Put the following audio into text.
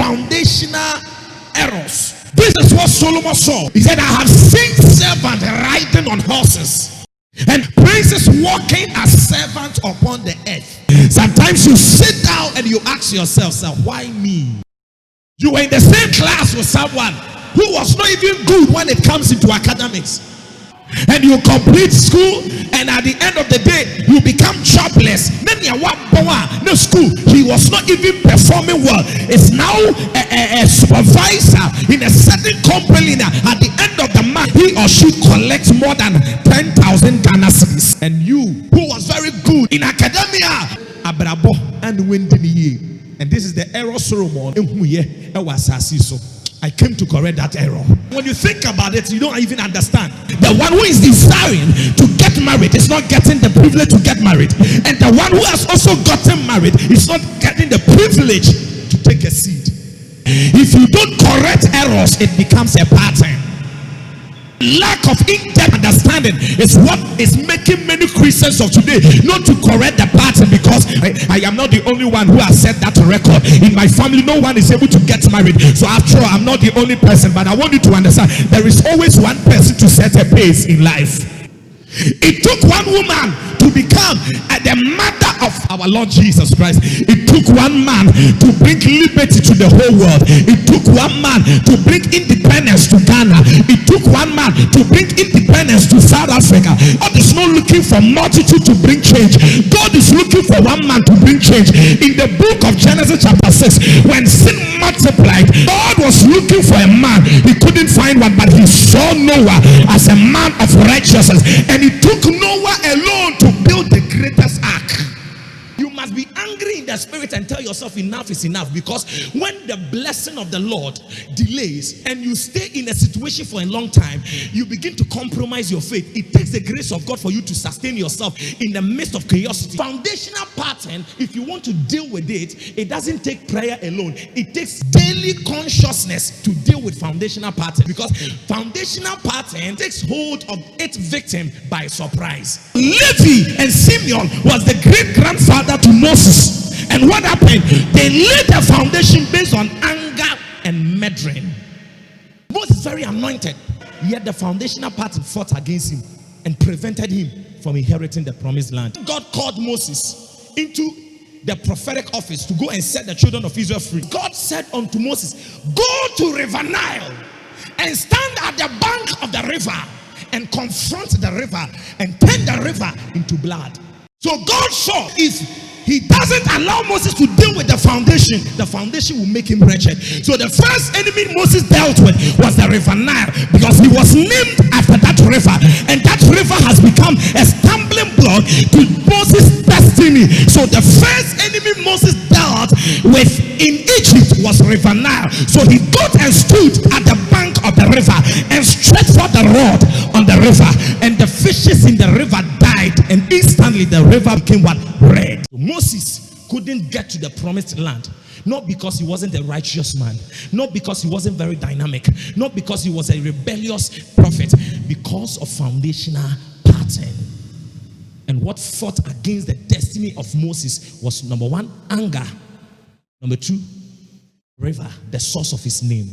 foundational errors. This is what Solomon saw. He said, I have seen servants riding on horses and princes walking as servants upon the earth. Sometimes you sit down and you ask yourself, sir, why me? You were in the same class with someone who was not even good when it comes into academics, and you complete school, and at the end of the day you become jobless. Then you no school, he was not even performing well. It's now a supervisor in a certain company. Now at the end of the month, he or she collects more than 10,000 Ghana cedis, and you who was very good in academia, abrabo and windini. And this is the error Solomon. I came to correct that error. When you think about it, you don't even understand. The one who is desiring to get married is not getting the privilege to get married. And the one who has also gotten married is not getting the privilege to take a seed. If you don't correct errors, it becomes a pattern. Lack of in-depth understanding is what is making many Christians of today not to correct the pattern, because I am not the only one who has set that record. In my family, no one is able to get married. So after all, I'm not the only person, but I want you to understand there is always one person to set a pace in life. It took one woman to become the mother of our Lord Jesus Christ. It took one man to bring liberty to the whole world. It took one man to bring independence to Ghana. It took one man to bring independence to South Africa. God is not looking for multitude to bring change. God is looking for one man to bring change. In the book of Genesis chapter 6, when sin multiplied, God was looking for a man. He couldn't find one, but he saw Noah as a man of righteousness, and he took Noah alone to build the greatest ark. You must be angry in the spirit and tell yourself enough is enough, because when the blessing of the Lord delays and you stay in a situation for a long time, you begin to compromise your faith. It takes the grace of God for you to sustain yourself in the midst of chaos. Foundational pattern, if you want to deal with it, it doesn't take prayer alone. It takes daily consciousness to deal with foundational pattern, because foundational pattern takes hold of its victim by surprise. Levi and Simeon was the great grandfather to Moses, and what happened? They laid the foundation based on anger and meddling. Moses is very anointed, yet the foundational pattern fought against him and prevented him from inheriting the promised land. God called Moses into the prophetic office to go and set the children of Israel free. God said unto Moses, go to River Nile and stand at the bank of the river and confront the river and turn the river into blood. So God saw if he doesn't allow Moses to deal with the foundation will make him wretched. So the first enemy Moses dealt with was the River Nile, because he was named after that river, and that river has become a stumbling block to Moses' destiny. So the first enemy Moses dealt with in Egypt was River Nile. So he got and stood at the bank of the river and stretched forth the rod on the river, and the fishes in the river died, and instantly the river became what? Red. Moses couldn't get to the promised land, not because he wasn't a righteous man, not because he wasn't very dynamic, not because he was a rebellious prophet, because of foundational pattern. And what fought against the destiny of Moses was, number one, anger. Number two, river, the source of his name.